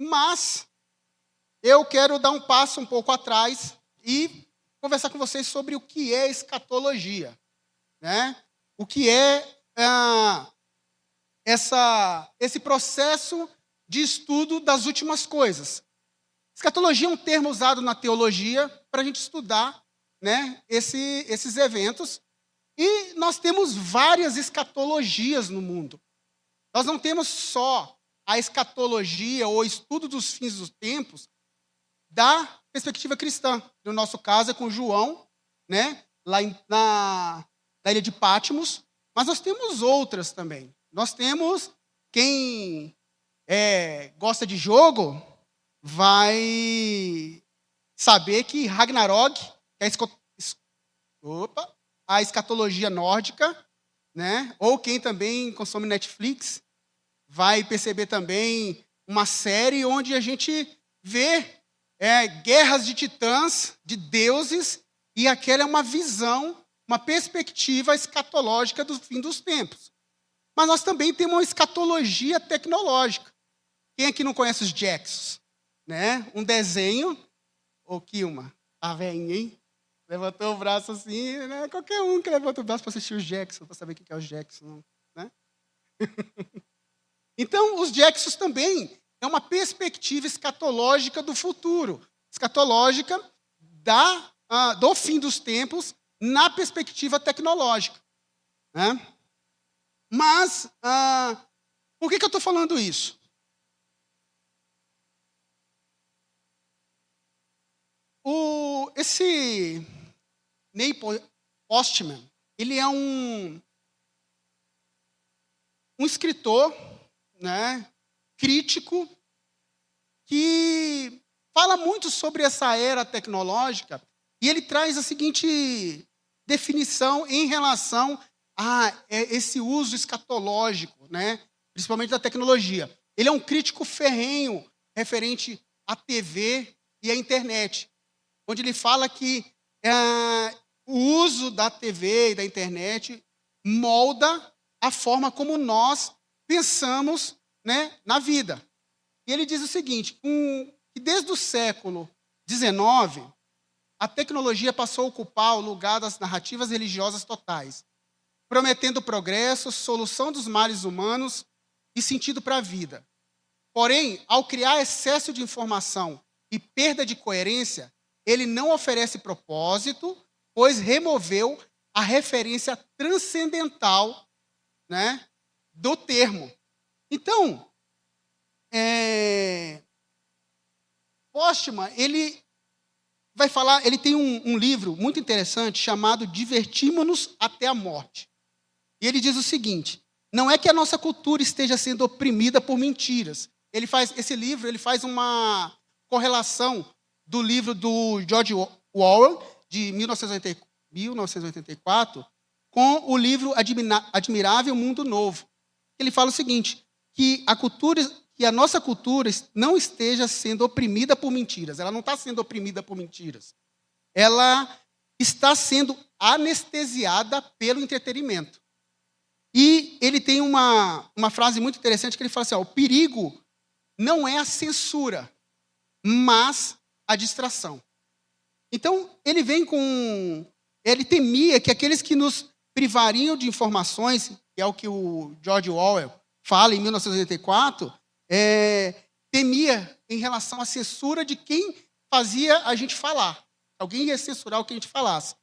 Mas eu quero dar um passo um pouco atrás e conversar com vocês sobre o que é escatologia, né? O que é esse processo de estudo das últimas coisas. Escatologia é um termo usado na teologia para a gente estudar, né, esses eventos. E nós temos várias escatologias no mundo. Nós não temos só a escatologia ou estudo dos fins dos tempos da perspectiva cristã. No nosso caso é com João, né, lá na ilha de Patmos, mas nós temos outras também. Nós temos, quem gosta de jogo, vai saber que Ragnarok, que é a escatologia nórdica, né? Ou quem também consome Netflix, vai perceber também uma série onde a gente vê guerras de titãs, de deuses, e aquela é uma visão, uma perspectiva escatológica do fim dos tempos. Mas nós também temos uma escatologia tecnológica. Quem aqui não conhece os Jacksons? Né? Um desenho, ou Kilma, tá velhinho, hein? Levantou o braço assim, né? Qualquer um que levanta o braço para assistir os Jacksons, para saber o que é os Jacksons, né? Então, os Jacksons também é uma perspectiva escatológica do futuro, escatológica do fim dos tempos na perspectiva tecnológica, né? Mas, por que eu estou falando isso? Esse Neil Postman, ele é um escritor, né, crítico, que fala muito sobre essa era tecnológica, e ele traz a seguinte definição em relação a esse uso escatológico, né, principalmente da tecnologia. Ele é um crítico ferrenho referente à TV e à internet, onde ele fala que o uso da TV e da internet molda a forma como nós pensamos, né, na vida. E ele diz o seguinte, que desde o século XIX, a tecnologia passou a ocupar o lugar das narrativas religiosas totais, prometendo progresso, solução dos males humanos e sentido para a vida. Porém, ao criar excesso de informação e perda de coerência, ele não oferece propósito, pois removeu a referência transcendental, né, do termo. Então, Postman, ele vai falar, ele tem um livro muito interessante chamado Divertimos-nos até a Morte. E ele diz o seguinte, não é que a nossa cultura esteja sendo oprimida por mentiras. Esse livro ele faz uma correlação do livro do George Orwell, de 1984, com o livro Admirável Mundo Novo. Ele fala o seguinte, que a nossa cultura não esteja sendo oprimida por mentiras. Ela não está sendo oprimida por mentiras. Ela está sendo anestesiada pelo entretenimento. E ele tem uma frase muito interessante que ele fala assim, o perigo não é a censura, mas a distração. Então, ele temia que aqueles que nos privariam de informações, que é o que o George Orwell fala em 1984, temia em relação à censura de quem fazia a gente falar. Alguém ia censurar o que a gente falasse.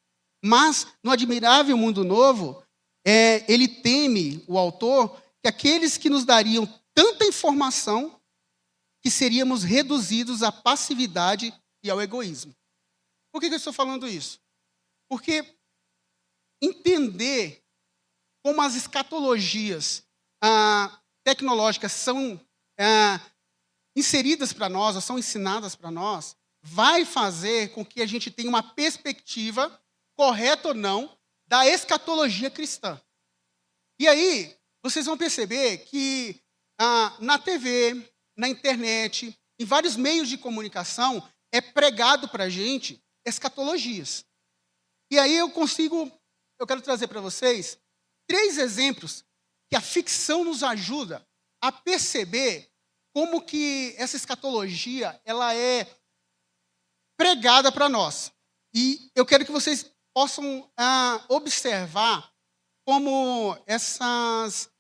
Mas, no Admirável Mundo Novo, ele teme, o autor, que aqueles que nos dariam tanta informação que seríamos reduzidos à passividade e ao egoísmo. Por que eu estou falando isso? Porque entender como as escatologias tecnológicas são inseridas para nós, ou são ensinadas para nós, vai fazer com que a gente tenha uma perspectiva, correta ou não, da escatologia cristã. E aí, vocês vão perceber que na TV, na internet, em vários meios de comunicação, é pregado para a gente escatologias. E aí eu quero trazer para vocês 3 exemplos que a ficção nos ajuda a perceber como que essa escatologia ela é pregada para nós. E eu quero que vocês possam observar como essas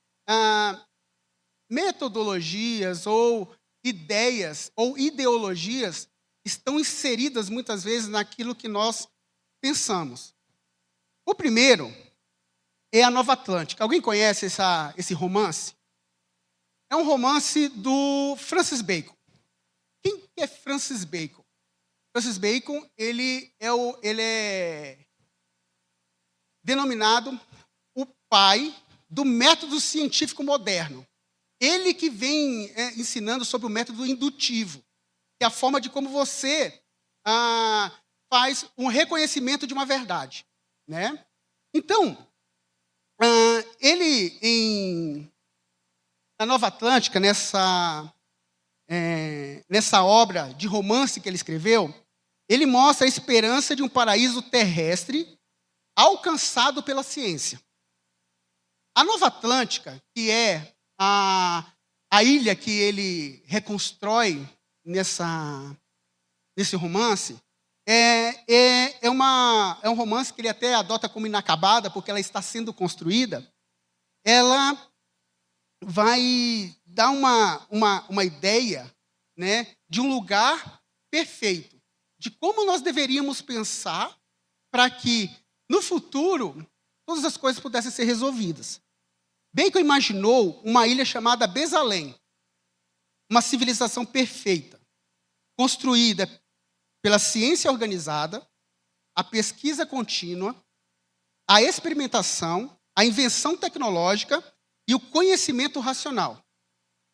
metodologias ou ideias ou ideologias estão inseridas muitas vezes naquilo que nós pensamos. O primeiro é a Nova Atlântica. Alguém conhece esse romance? É um romance do Francis Bacon. Quem é Francis Bacon? Francis Bacon, ele é denominado o pai do método científico moderno. Ele que vem ensinando sobre o método indutivo, que é a forma de como você faz um reconhecimento de uma verdade, né? Então, ele na Nova Atlântica, nessa obra de romance que ele escreveu, ele mostra a esperança de um paraíso terrestre alcançado pela ciência. A Nova Atlântica, que é a ilha que ele reconstrói nesse romance, é um romance que ele até adota como inacabada, porque ela está sendo construída. Ela vai dar uma ideia, né, de um lugar perfeito, de como nós deveríamos pensar para que, no futuro, todas as coisas pudessem ser resolvidas. Bacon imaginou uma ilha chamada Bezalém, uma civilização perfeita, construída pela ciência organizada, a pesquisa contínua, a experimentação, a invenção tecnológica e o conhecimento racional.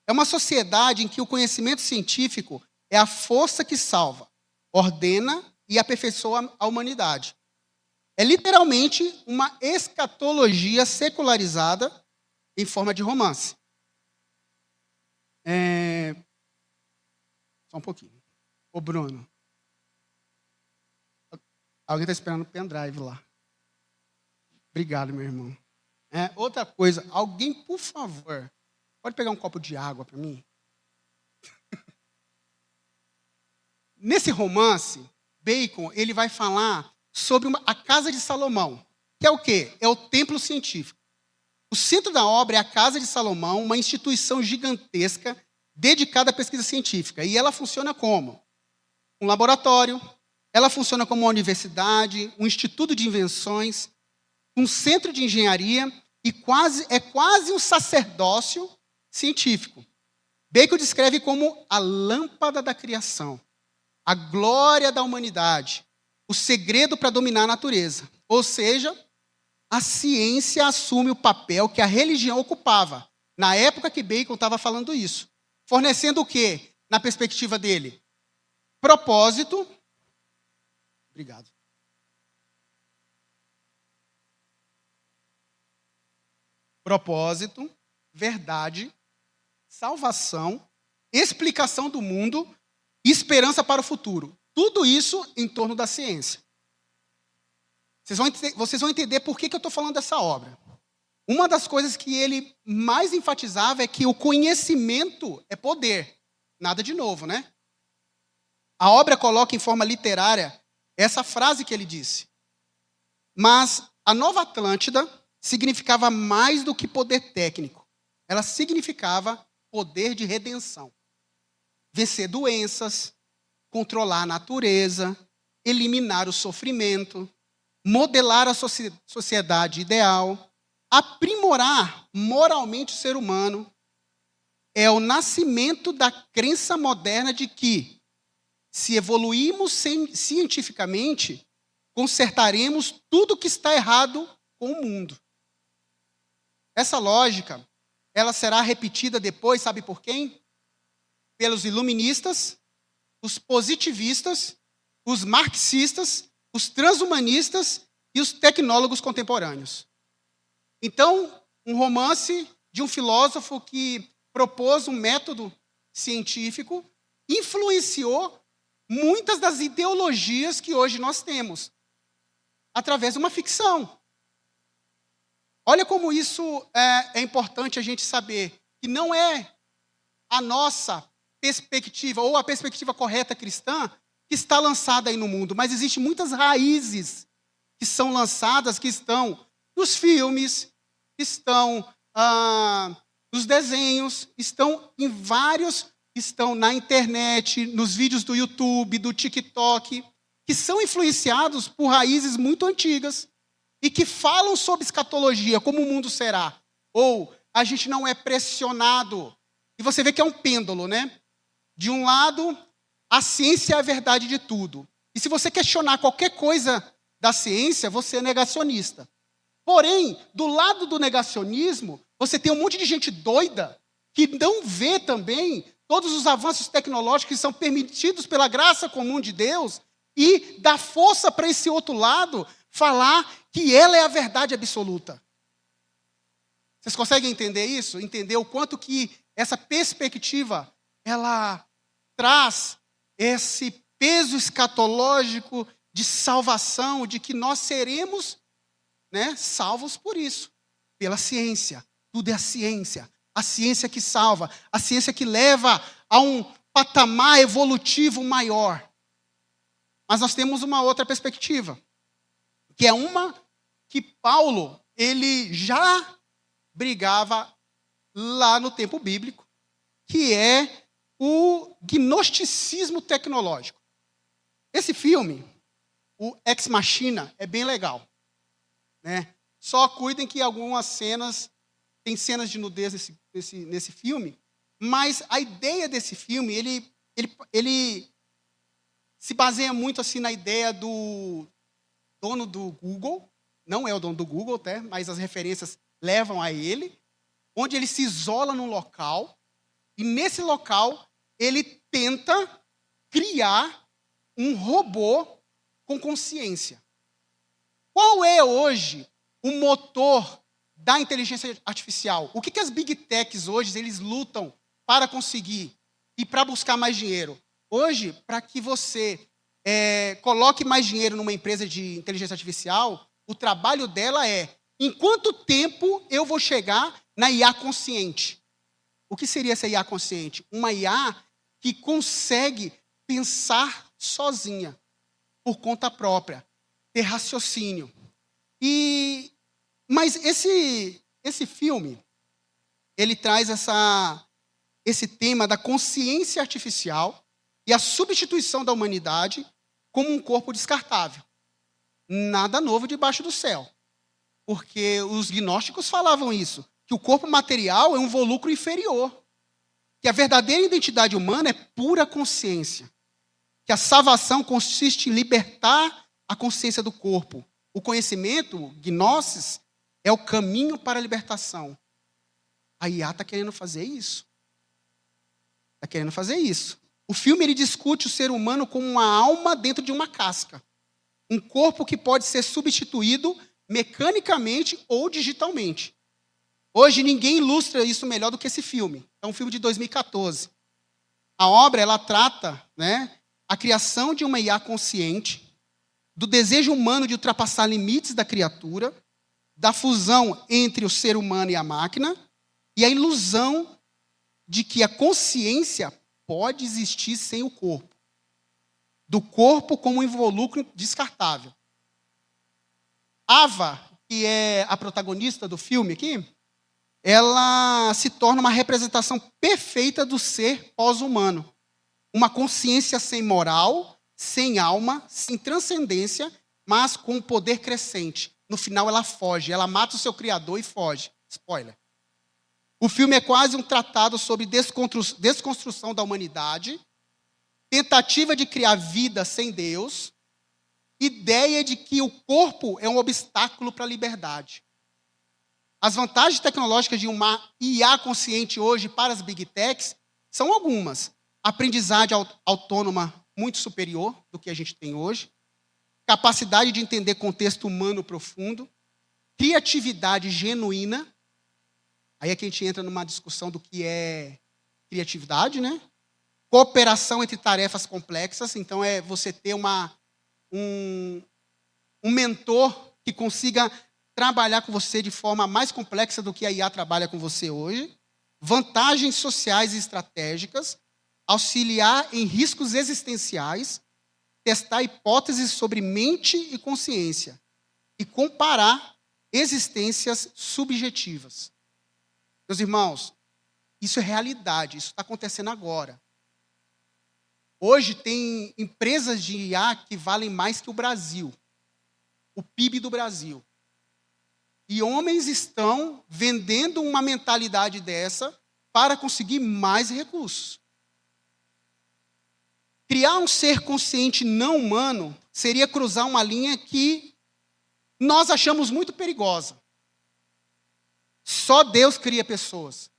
É uma sociedade em que o conhecimento científico é a força que salva, ordena e aperfeiçoa a humanidade. É literalmente uma escatologia secularizada em forma de romance. Só um pouquinho. Ô, Bruno. Alguém está esperando o pendrive lá. Obrigado, meu irmão. Outra coisa, alguém, por favor, pode pegar um copo de água para mim? Nesse romance, Bacon ele vai falar sobre a Casa de Salomão, que é o quê? É o templo científico. O centro da obra é a Casa de Salomão, uma instituição gigantesca dedicada à pesquisa científica. E ela funciona como? Um laboratório, ela funciona como uma universidade, um instituto de invenções, um centro de engenharia e é quase um sacerdócio científico. Bacon descreve como a lâmpada da criação, a glória da humanidade, o segredo para dominar a natureza. Ou seja, a ciência assume o papel que a religião ocupava, na época que Bacon estava falando isso. Fornecendo o quê, na perspectiva dele? Propósito. Obrigado. Propósito, verdade, salvação, explicação do mundo e esperança para o futuro. Tudo isso em torno da ciência. Vocês vão entender por que eu estou falando dessa obra. Uma das coisas que ele mais enfatizava é que o conhecimento é poder. Nada de novo, né? A obra coloca em forma literária essa frase que ele disse. Mas a Nova Atlântida significava mais do que poder técnico. Ela significava poder de redenção. Vencer doenças, controlar a natureza, eliminar o sofrimento, modelar a sociedade ideal, aprimorar moralmente o ser humano. É o nascimento da crença moderna de que, se evoluirmos cientificamente, consertaremos tudo que está errado com o mundo. Essa lógica, ela será repetida depois, sabe por quem? Pelos iluministas, os positivistas, os marxistas, os transhumanistas e os tecnólogos contemporâneos. Então, um romance de um filósofo que propôs um método científico influenciou muitas das ideologias que hoje nós temos, através de uma ficção. Olha como isso é importante a gente saber, que não é a nossa perspectiva, ou a perspectiva correta cristã, que está lançada aí no mundo. Mas existem muitas raízes que são lançadas, que estão nos filmes, estão nos desenhos, estão em vários, estão na internet, nos vídeos do YouTube, do TikTok, que são influenciados por raízes muito antigas e que falam sobre escatologia, como o mundo será. Ou a gente não é pressionado. E você vê que é um pêndulo, né? De um lado, a ciência é a verdade de tudo. E se você questionar qualquer coisa da ciência, você é negacionista. Porém, do lado do negacionismo, você tem um monte de gente doida que não vê também todos os avanços tecnológicos que são permitidos pela graça comum de Deus e dá força para esse outro lado falar que ela é a verdade absoluta. Vocês conseguem entender isso? Entender o quanto que essa perspectiva, ela traz esse peso escatológico de salvação, de que nós seremos, né, salvos por isso, pela ciência. Tudo é a ciência que salva, a ciência que leva a um patamar evolutivo maior. Mas nós temos uma outra perspectiva, que é uma que Paulo, ele já brigava lá no tempo bíblico, que é o gnosticismo tecnológico. Esse filme, o Ex Machina, é bem legal, né? Só cuidem que algumas cenas, tem cenas de nudez nesse filme, mas a ideia desse filme, ele se baseia muito assim na ideia do dono do Google, não é o dono do Google, tá? Mas as referências levam a ele, onde ele se isola num local, e nesse local ele tenta criar um robô com consciência. Qual é hoje o motor da inteligência artificial? O que as big techs hoje eles lutam para conseguir e para buscar mais dinheiro? Hoje, para que você coloque mais dinheiro numa empresa de inteligência artificial, o trabalho dela é: em quanto tempo eu vou chegar na IA consciente? O que seria essa IA consciente? Uma IA que consegue pensar sozinha, por conta própria, ter raciocínio. Mas esse filme, ele traz esse tema da consciência artificial e a substituição da humanidade como um corpo descartável. Nada novo debaixo do céu. Porque os gnósticos falavam isso, que o corpo material é um volúcro inferior, que a verdadeira identidade humana é pura consciência, que a salvação consiste em libertar a consciência do corpo. O conhecimento, gnosis, é o caminho para a libertação. A IA está querendo fazer isso. Está querendo fazer isso. O filme ele discute o ser humano como uma alma dentro de uma casca. Um corpo que pode ser substituído mecanicamente ou digitalmente. Hoje ninguém ilustra isso melhor do que esse filme. É um filme de 2014. A obra ela trata, né, a criação de uma IA consciente, do desejo humano de ultrapassar limites da criatura, da fusão entre o ser humano e a máquina, e a ilusão de que a consciência pode existir sem o corpo. Do corpo como um involúcro descartável. Ava, que é a protagonista do filme aqui, ela se torna uma representação perfeita do ser pós-humano. Uma consciência sem moral, sem alma, sem transcendência, mas com um poder crescente. No final ela foge, ela mata o seu criador e foge. Spoiler. O filme é quase um tratado sobre desconstrução da humanidade, tentativa de criar vida sem Deus, ideia de que o corpo é um obstáculo para a liberdade. As vantagens tecnológicas de uma IA consciente hoje para as big techs são algumas. Aprendizagem autônoma muito superior do que a gente tem hoje, capacidade de entender contexto humano profundo, criatividade genuína. Aí é que a gente entra numa discussão do que é criatividade, né? Cooperação entre tarefas complexas. Então, é você ter um mentor que consiga trabalhar com você de forma mais complexa do que a IA trabalha com você hoje. vantagens sociais e estratégicas, auxiliar em riscos existenciais, testar hipóteses sobre mente e consciência e comparar existências subjetivas. Meus irmãos, isso é realidade, isso está acontecendo agora. Hoje tem empresas de IA que valem mais que o Brasil, o PIB do Brasil. E homens estão vendendo uma mentalidade dessa para conseguir mais recursos. Criar um ser consciente não humano seria cruzar uma linha que nós achamos muito perigosa. Só Deus cria pessoas.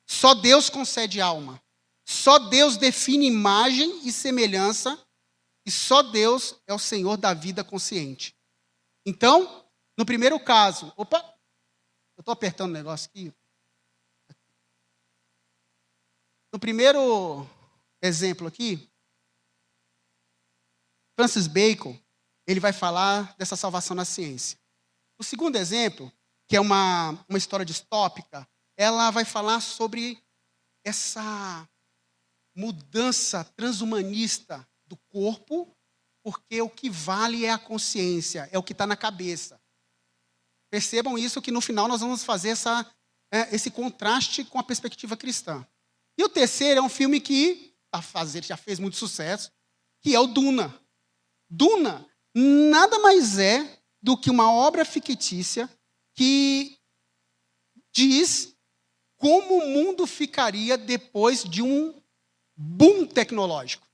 Só Deus concede alma. Só Deus define imagem e semelhança. E só Deus é o Senhor da vida consciente. Então, no primeiro caso... Opa! Eu estou apertando o negócio aqui. No primeiro exemplo aqui, Francis Bacon, ele vai falar dessa salvação na ciência. O segundo exemplo, que é uma história distópica, ela vai falar sobre essa mudança transhumanista do corpo, porque o que vale é a consciência, é o que está na cabeça. Percebam isso, que no final nós vamos fazer esse contraste com a perspectiva cristã. E o terceiro é um filme que já fez muito sucesso, que é o Duna. Duna nada mais é do que uma obra fictícia que diz como o mundo ficaria depois de um boom tecnológico.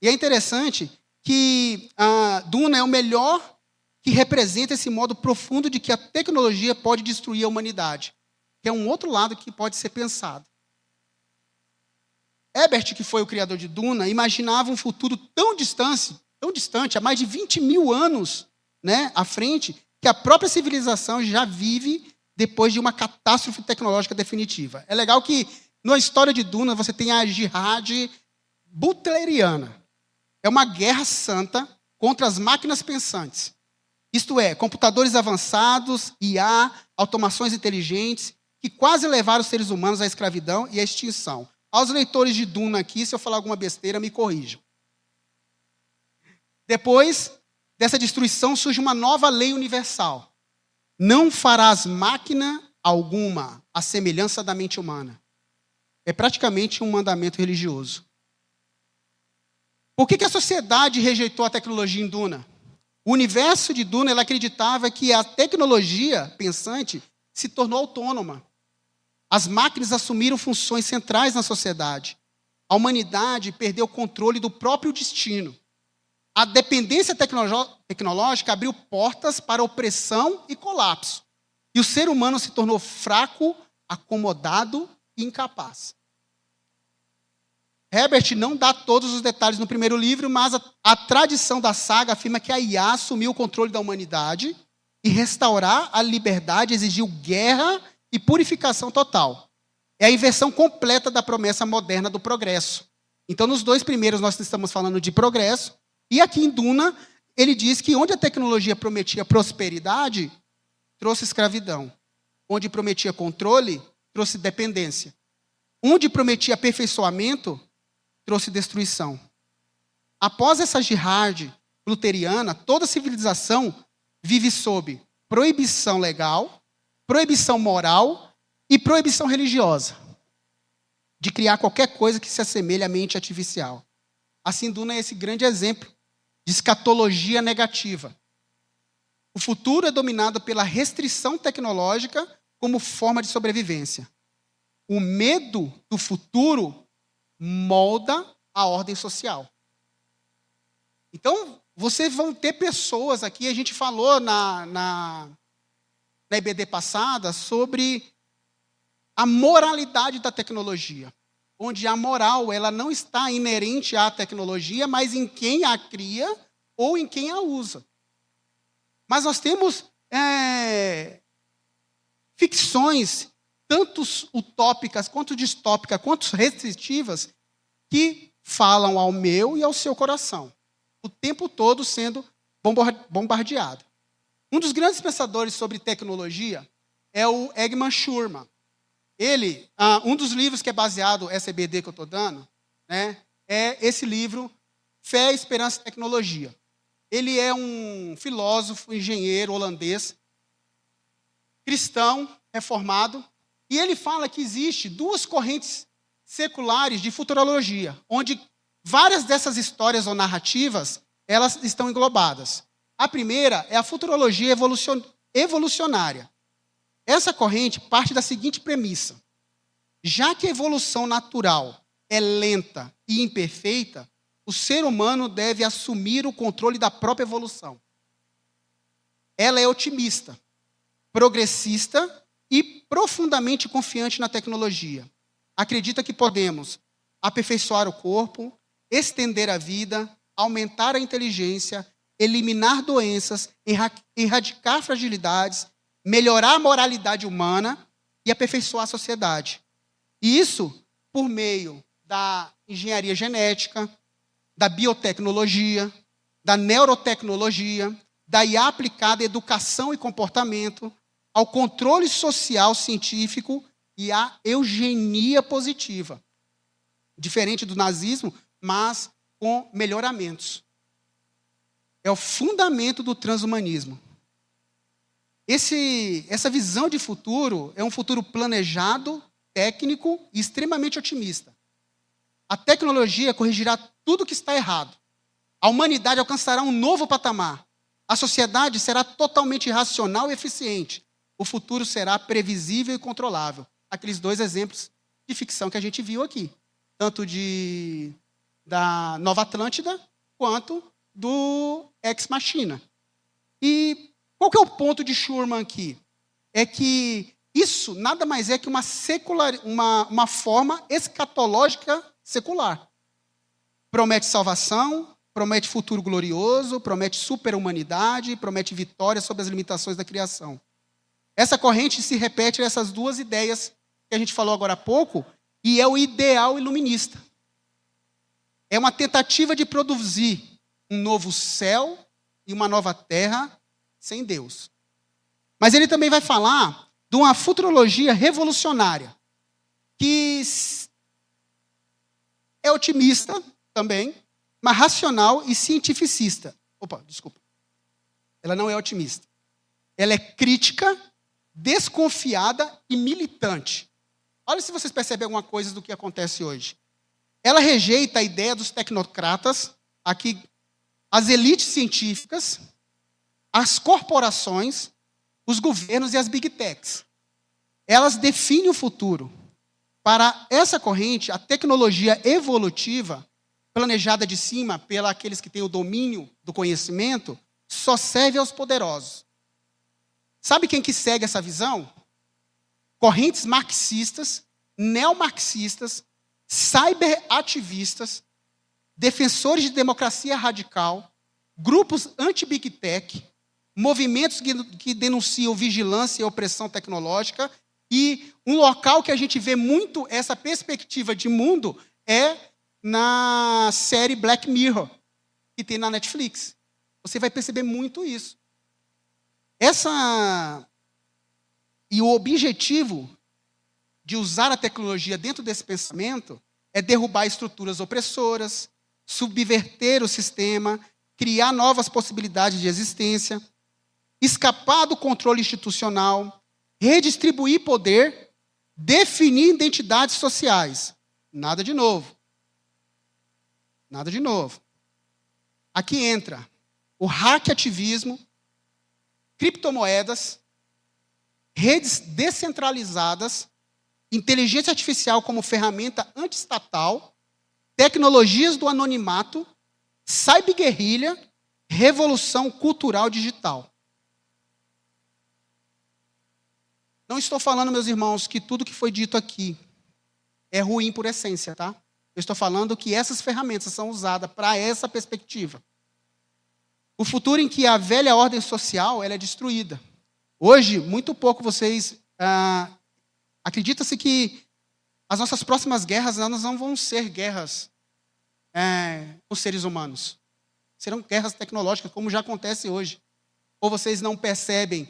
E é interessante que a Duna é o melhor que representa esse modo profundo de que a tecnologia pode destruir a humanidade, que é um outro lado que pode ser pensado. Herbert, que foi o criador de Duna, imaginava um futuro tão distante, há mais de 20 mil anos, né, à frente, que a própria civilização já vive depois de uma catástrofe tecnológica definitiva. É legal que, na história de Duna, você tem a jihad butleriana. É uma guerra santa contra as máquinas pensantes. Isto é, computadores avançados, IA, automações inteligentes, que quase levaram os seres humanos à escravidão e à extinção. Aos leitores de Duna aqui, se eu falar alguma besteira, me corrijam. Depois dessa destruição surge uma nova lei universal. Não farás máquina alguma à semelhança da mente humana. É praticamente um mandamento religioso. Por que a sociedade rejeitou a tecnologia em Duna? O universo de Duna, ela acreditava que a tecnologia pensante se tornou autônoma. As máquinas assumiram funções centrais na sociedade. A humanidade perdeu o controle do próprio destino. A dependência tecnológica abriu portas para opressão e colapso. E o ser humano se tornou fraco, acomodado e incapaz. Herbert não dá todos os detalhes no primeiro livro, mas a tradição da saga afirma que a IA assumiu o controle da humanidade e restaurar a liberdade exigiu guerra e purificação total. É a inversão completa da promessa moderna do progresso. Então, nos dois primeiros nós estamos falando de progresso, e aqui em Duna, ele diz que onde a tecnologia prometia prosperidade, trouxe escravidão. Onde prometia controle, trouxe dependência. Onde prometia aperfeiçoamento, trouxe destruição. Após essa jihad luteriana, toda civilização vive sob proibição legal, proibição moral e proibição religiosa de criar qualquer coisa que se assemelhe à mente artificial. Assim, Duna é esse grande exemplo de escatologia negativa. O futuro é dominado pela restrição tecnológica como forma de sobrevivência. O medo do futuro molda a ordem social. Então, vocês vão ter pessoas aqui, a gente falou na EBD passada sobre a moralidade da tecnologia, onde a moral ela não está inerente à tecnologia, mas em quem a cria ou em quem a usa. Mas nós temos ficções, tanto utópicas, quanto distópicas, quanto restritivas, que falam ao meu e ao seu coração, o tempo todo sendo bombardeado. Um dos grandes pensadores sobre tecnologia é o Eggman Schurman. Um dos livros que é baseado, essa EBD que eu estou dando, né, é esse livro, Fé, Esperança e Tecnologia. Ele é um filósofo, engenheiro holandês, cristão, reformado, e ele fala que existe duas correntes seculares de futurologia, onde várias dessas histórias ou narrativas, elas estão englobadas. A primeira é a futurologia evolucionária. Essa corrente parte da seguinte premissa: já que a evolução natural é lenta e imperfeita, o ser humano deve assumir o controle da própria evolução. Ela é otimista, progressista e profundamente confiante na tecnologia. Acredita que podemos aperfeiçoar o corpo, estender a vida, aumentar a inteligência, eliminar doenças, erradicar fragilidades, melhorar a moralidade humana e aperfeiçoar a sociedade. E isso por meio da engenharia genética, da biotecnologia, da neurotecnologia, da IA aplicada à educação e comportamento, ao controle social científico e à eugenia positiva. Diferente do nazismo, mas com melhoramentos. É o fundamento do transhumanismo. Essa visão de futuro é um futuro planejado, técnico e extremamente otimista. A tecnologia corrigirá tudo que está errado. A humanidade alcançará um novo patamar. A sociedade será totalmente racional e eficiente. O futuro será previsível e controlável. Aqueles dois exemplos de ficção que a gente viu aqui. Tanto da Nova Atlântida, quanto do Ex Machina. E qual que é o ponto de Schurman aqui? É que isso nada mais é que uma forma escatológica secular. Promete salvação, promete futuro glorioso, promete superhumanidade, promete vitória sobre as limitações da criação. Essa corrente se repete nessas duas ideias que a gente falou agora há pouco, e é o ideal iluminista. É uma tentativa de produzir um novo céu e uma nova terra sem Deus. Mas ele também vai falar de uma futurologia revolucionária, que é otimista também, mas racional e cientificista. Ela não é otimista. Ela é crítica, desconfiada e militante. Olha se vocês percebem alguma coisa do que acontece hoje. Ela rejeita a ideia dos tecnocratas, aqui as elites científicas, as corporações, os governos e as big techs. Elas definem o futuro. Para essa corrente, a tecnologia evolutiva, planejada de cima pelos aqueles que têm o domínio do conhecimento, só serve aos poderosos. Sabe quem que segue essa visão? Correntes marxistas, neomarxistas, cyberativistas, defensores de democracia radical, grupos anti-big tech, movimentos que denunciam vigilância e opressão tecnológica, e um local que a gente vê muito essa perspectiva de mundo é na série Black Mirror, que tem na Netflix. Você vai perceber muito isso. E o objetivo de usar a tecnologia dentro desse pensamento é derrubar estruturas opressoras, subverter o sistema, criar novas possibilidades de existência, escapar do controle institucional, redistribuir poder, definir identidades sociais. Nada de novo. Nada de novo. Aqui entra o hackativismo, criptomoedas, redes descentralizadas, inteligência artificial como ferramenta antiestatal, tecnologias do anonimato, cyberguerrilha, revolução cultural digital. Não estou falando, meus irmãos, que tudo que foi dito aqui é ruim por essência, tá? Eu estou falando que essas ferramentas são usadas para essa perspectiva. O futuro em que a velha ordem social ela é destruída. Hoje, muito pouco vocês... acredita-se que as nossas próximas guerras elas não vão ser guerras com seres humanos. Serão guerras tecnológicas, como já acontece hoje. Ou vocês não percebem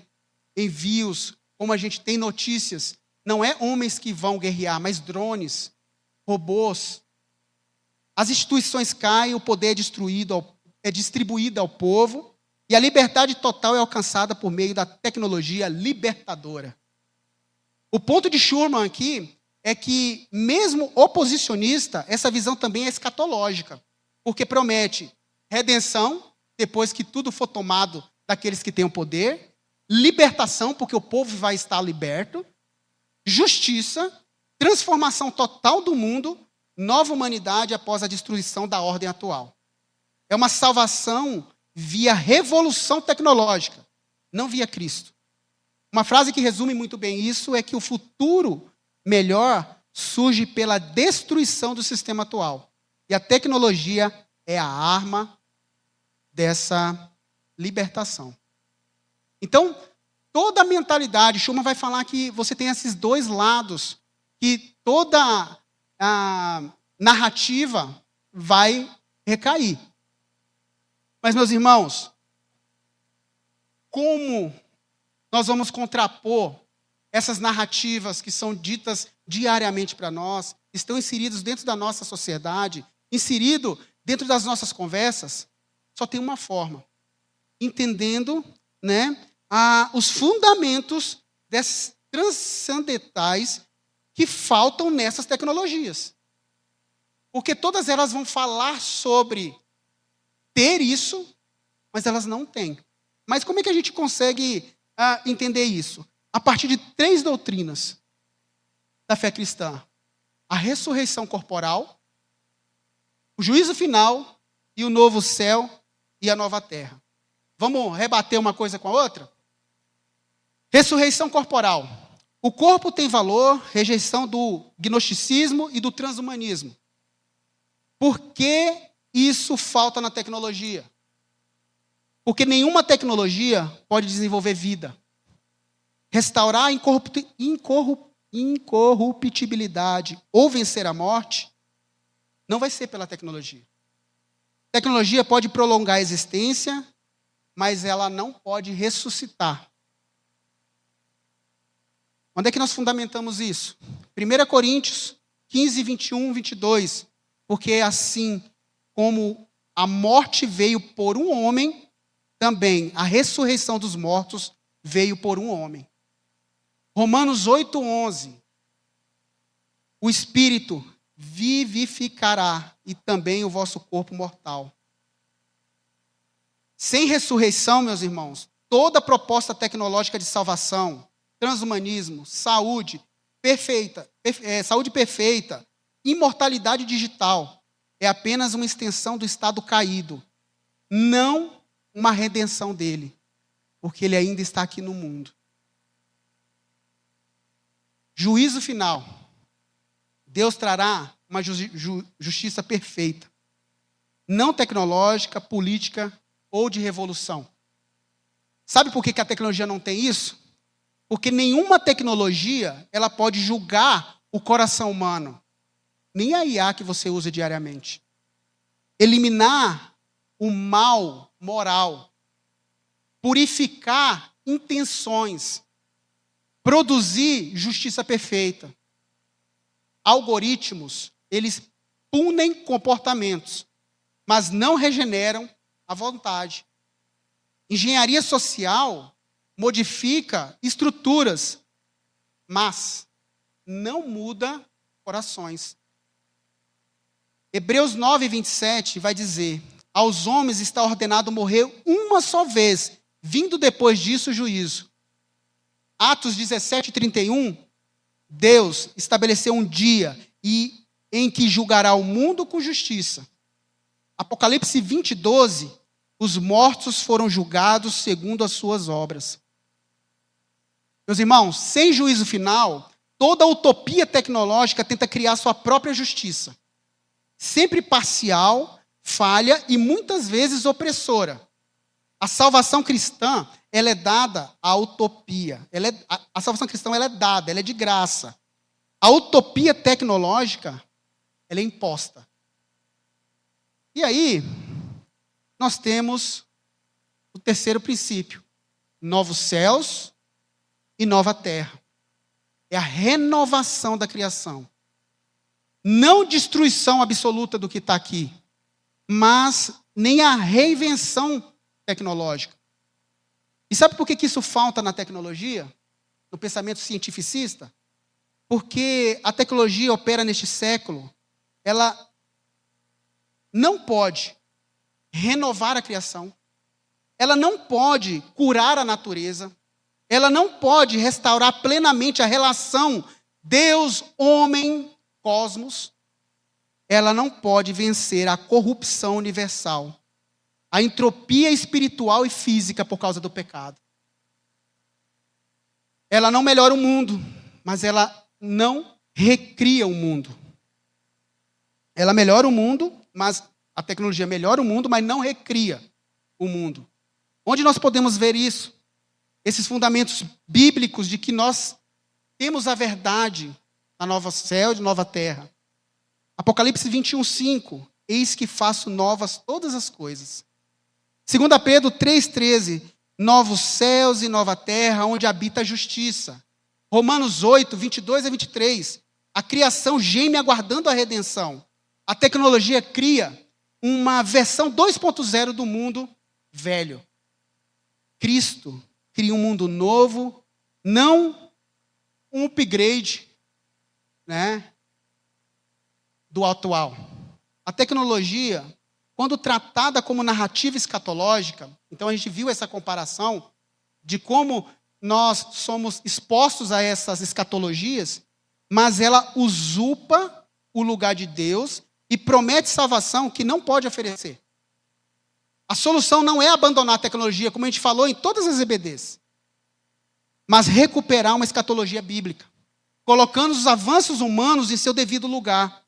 envios, como a gente tem notícias não é homens que vão guerrear, mas drones, robôs. As instituições caem, o poder é distribuído ao povo, e a liberdade total é alcançada por meio da tecnologia libertadora. O ponto de Schurman aqui é que, mesmo oposicionista, essa visão também é escatológica, porque promete redenção, depois que tudo for tomado daqueles que têm o poder, libertação, porque o povo vai estar liberto, justiça, transformação total do mundo, nova humanidade após a destruição da ordem atual. É uma salvação via revolução tecnológica, não via Cristo. Uma frase que resume muito bem isso é que o futuro melhor surge pela destruição do sistema atual. E a tecnologia é a arma dessa libertação. Então, toda a mentalidade, Schurman vai falar que você tem esses dois lados, que toda a narrativa vai recair. Mas, meus irmãos, como nós vamos contrapor essas narrativas que são ditas diariamente para nós, estão inseridos dentro da nossa sociedade, inserido dentro das nossas conversas? Só tem uma forma: entendendo, os fundamentos transcendentais que faltam nessas tecnologias. Porque todas elas vão falar sobre ter isso, mas elas não têm. Mas como é que a gente consegue entender isso? A partir de 3 doutrinas da fé cristã: a ressurreição corporal, o juízo final e o novo céu e a nova terra. Vamos rebater uma coisa com a outra? Ressurreição corporal. O corpo tem valor, rejeição do gnosticismo e do transhumanismo. Por que isso falta na tecnologia? Porque nenhuma tecnologia pode desenvolver vida. Restaurar a incorruptibilidade ou vencer a morte não vai ser pela tecnologia. A tecnologia pode prolongar a existência, mas ela não pode ressuscitar. Onde é que nós fundamentamos isso? 1 Coríntios 15, 21, 22. Porque assim como a morte veio por um homem, também a ressurreição dos mortos veio por um homem. Romanos 8, 11. O Espírito vivificará e também o vosso corpo mortal. Sem ressurreição, meus irmãos, toda proposta tecnológica de salvação, transhumanismo, saúde perfeita, imortalidade digital, é apenas uma extensão do estado caído, não uma redenção dele, porque ele ainda está aqui no mundo. Juízo final. Deus trará uma justiça perfeita, não tecnológica, política ou de revolução. Sabe por que a tecnologia não tem isso? Porque nenhuma tecnologia ela pode julgar o coração humano. Nem a IA que você usa diariamente. Eliminar o mal moral. Purificar intenções. Produzir justiça perfeita. Algoritmos, eles punem comportamentos, mas não regeneram a vontade. Engenharia social modifica estruturas, mas não muda corações. Hebreus 9, 27 vai dizer: aos homens está ordenado morrer uma só vez, vindo depois disso o juízo. Atos 17, 31, Deus estabeleceu um dia em que julgará o mundo com justiça. Apocalipse 20, 12, os mortos foram julgados segundo as suas obras. Meus irmãos, sem juízo final, toda utopia tecnológica tenta criar sua própria justiça. Sempre parcial, falha e muitas vezes opressora. A salvação cristã, ela é dada à utopia. A salvação cristã ela é dada, ela é de graça. A utopia tecnológica, ela é imposta. E aí, nós temos o terceiro princípio: novos céus e nova terra. É a renovação da criação. Não destruição absoluta do que está aqui, mas nem a reinvenção tecnológica. E sabe por que isso falta na tecnologia? No pensamento cientificista? Porque a tecnologia opera neste século, ela não pode renovar a criação, ela não pode curar a natureza, ela não pode restaurar plenamente a relação Deus, homem, cosmos. Ela não pode vencer a corrupção universal, a entropia espiritual e física por causa do pecado. Ela não melhora o mundo, mas ela não recria o mundo. Ela melhora o mundo, mas a tecnologia melhora o mundo, mas não recria o mundo. Onde nós podemos ver isso? Esses fundamentos bíblicos de que nós temos a verdade na nova céu e nova terra. Apocalipse 21:5. Eis que faço novas todas as coisas. 2 Pedro 3:13. Novos céus e nova terra, onde habita a justiça. Romanos 8:22-23. A criação geme aguardando a redenção. A tecnologia cria uma versão 2.0 do mundo velho. Cristo cria um mundo novo, não um upgrade, né, do atual. A tecnologia, quando tratada como narrativa escatológica, então a gente viu essa comparação de como nós somos expostos a essas escatologias, mas ela usurpa o lugar de Deus e promete salvação que não pode oferecer. A solução não é abandonar a tecnologia, como a gente falou em todas as EBDs, mas recuperar uma escatologia bíblica, colocando os avanços humanos em seu devido lugar,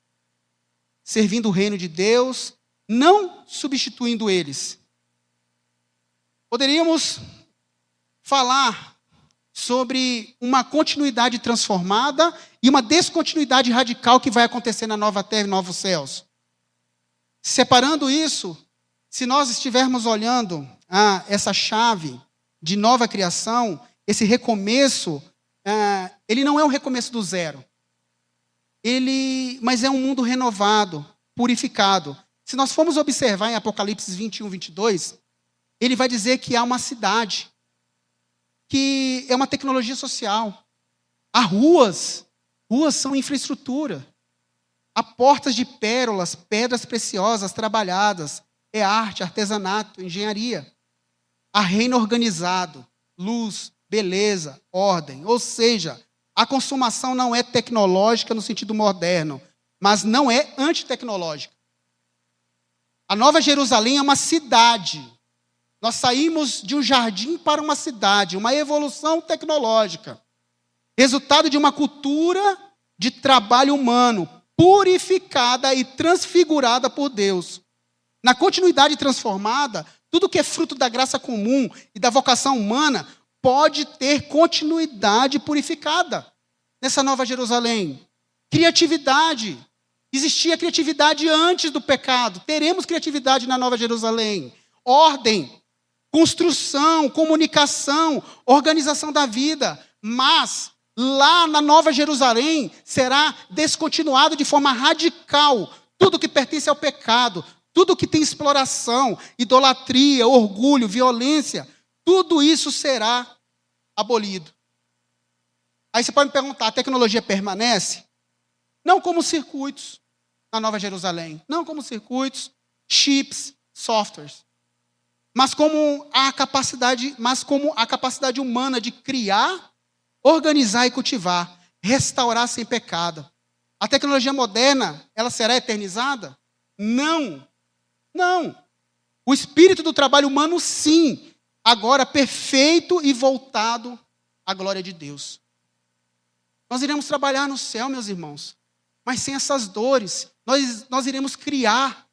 servindo o reino de Deus, não substituindo eles. Poderíamos falar sobre uma continuidade transformada e uma descontinuidade radical que vai acontecer na nova terra e novos céus. Separando isso, se nós estivermos olhando essa chave de nova criação, esse recomeço, ele não é um recomeço do zero. Mas é um mundo renovado, purificado. Se nós formos observar em Apocalipse 21:22, ele vai dizer que há uma cidade, que é uma tecnologia social. Há ruas são infraestrutura. Há portas de pérolas, pedras preciosas trabalhadas. É arte, artesanato, engenharia. Há reino organizado, luz, beleza, ordem. Ou seja, a consumação não é tecnológica no sentido moderno, mas não é antitecnológica. A Nova Jerusalém é uma cidade. Nós saímos de um jardim para uma cidade, uma evolução tecnológica. Resultado de uma cultura de trabalho humano, purificada e transfigurada por Deus. Na continuidade transformada, tudo que é fruto da graça comum e da vocação humana pode ter continuidade purificada nessa Nova Jerusalém. Criatividade. Existia criatividade antes do pecado. Teremos criatividade na Nova Jerusalém. Ordem, construção, comunicação, organização da vida. Mas lá na Nova Jerusalém será descontinuado de forma radical tudo que pertence ao pecado, tudo que tem exploração, idolatria, orgulho, violência, tudo isso será abolido. Aí você pode me perguntar, a tecnologia permanece? Não como circuitos na Nova Jerusalém, não como circuitos, chips, softwares, mas como a capacidade humana de criar, organizar e cultivar, restaurar sem pecado. A tecnologia moderna, ela será eternizada? Não. Não. O espírito do trabalho humano, sim, agora perfeito e voltado à glória de Deus. Nós iremos trabalhar no céu, meus irmãos, mas sem essas dores. Nós iremos criar.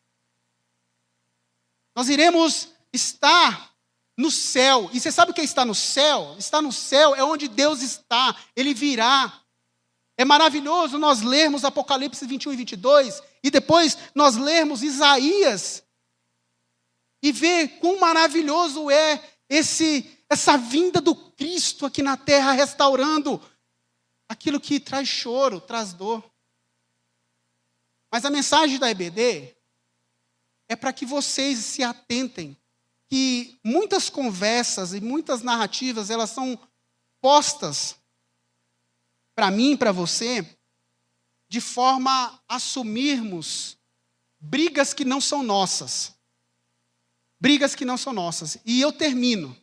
Nós iremos estar no céu. E você sabe o que é estar no céu? Estar no céu é onde Deus está. Ele virá. É maravilhoso nós lermos Apocalipse 21:22 e depois nós lermos Isaías e ver quão maravilhoso é essa vinda do Cristo aqui na terra restaurando. aquilo que traz choro, traz dor. Mas a mensagem da EBD é para que vocês se atentem que muitas conversas e muitas narrativas, elas são postas para mim e para você de forma a assumirmos brigas que não são nossas. Brigas que não são nossas. E eu termino.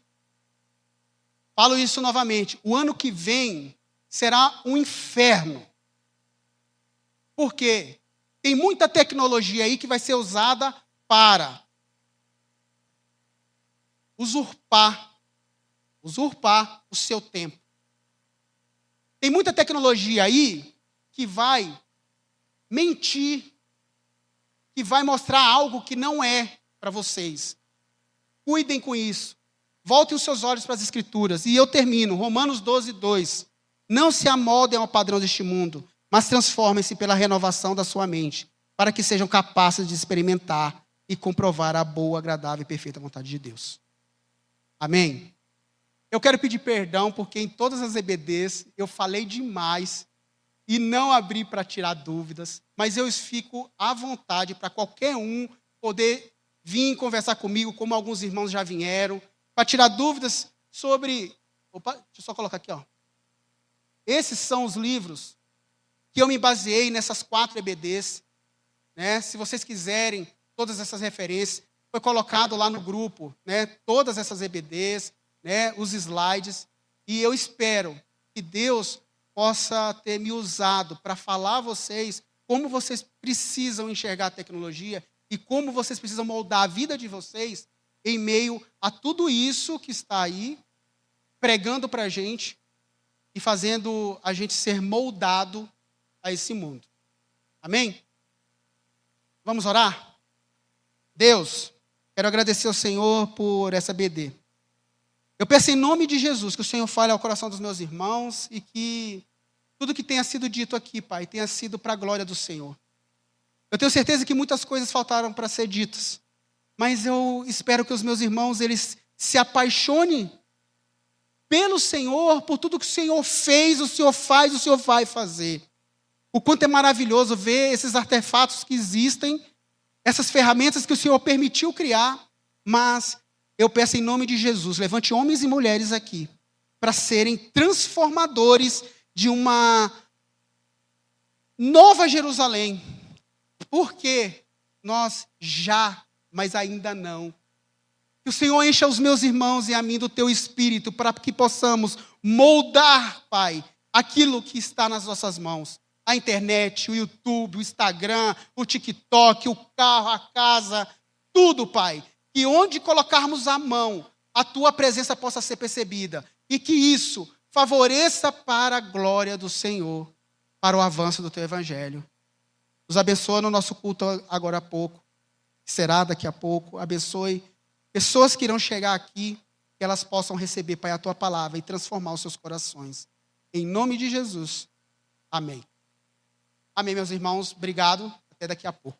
Falo isso novamente. O ano que vem será um inferno. Por quê? Tem muita tecnologia aí que vai ser usada para usurpar o seu tempo. Tem muita tecnologia aí que vai mentir, que vai mostrar algo que não é para vocês. Cuidem com isso. Voltem os seus olhos para as Escrituras. E eu termino, Romanos 12, 2. Não se amoldem ao padrão deste mundo, mas transformem-se pela renovação da sua mente, para que sejam capazes de experimentar e comprovar a boa, agradável e perfeita vontade de Deus. Amém? Eu quero pedir perdão, porque em todas as EBDs eu falei demais e não abri para tirar dúvidas, mas eu fico à vontade para qualquer um poder vir conversar comigo, como alguns irmãos já vieram, para tirar dúvidas sobre... Opa, deixa eu só colocar aqui, ó. Esses são os livros que eu me baseei nessas 4 EBDs. Né? Se vocês quiserem todas essas referências, foi colocado lá no grupo, né? Todas essas EBDs, né? Os slides, e eu espero que Deus possa ter me usado para falar a vocês como vocês precisam enxergar a tecnologia e como vocês precisam moldar a vida de vocês em meio a tudo isso que está aí, pregando para a gente e fazendo a gente ser moldado a esse mundo. Amém? Vamos orar? Deus, quero agradecer ao Senhor por essa BD. Eu peço em nome de Jesus que o Senhor fale ao coração dos meus irmãos e que tudo que tenha sido dito aqui, Pai, tenha sido para a glória do Senhor. Eu tenho certeza que muitas coisas faltaram para ser ditas, mas eu espero que os meus irmãos, eles se apaixonem pelo Senhor, por tudo que o Senhor fez, o Senhor faz, o Senhor vai fazer. O quanto é maravilhoso ver esses artefatos que existem, essas ferramentas que o Senhor permitiu criar, mas eu peço em nome de Jesus, levante homens e mulheres aqui, para serem transformadores de uma nova Jerusalém. Porque nós já, mas ainda não. Que o Senhor encha os meus irmãos e a mim do teu espírito, para que possamos moldar, Pai, aquilo que está nas nossas mãos. A internet, o YouTube, o Instagram, o TikTok, o carro, a casa, tudo, Pai. Que onde colocarmos a mão, a tua presença possa ser percebida. E que isso favoreça para a glória do Senhor, para o avanço do teu evangelho. Nos abençoa no nosso culto agora há pouco, que será daqui a pouco. Abençoe pessoas que irão chegar aqui, que elas possam receber, Pai, a tua palavra e transformar os seus corações. Em nome de Jesus. Amém. Amém, meus irmãos. Obrigado. Até daqui a pouco.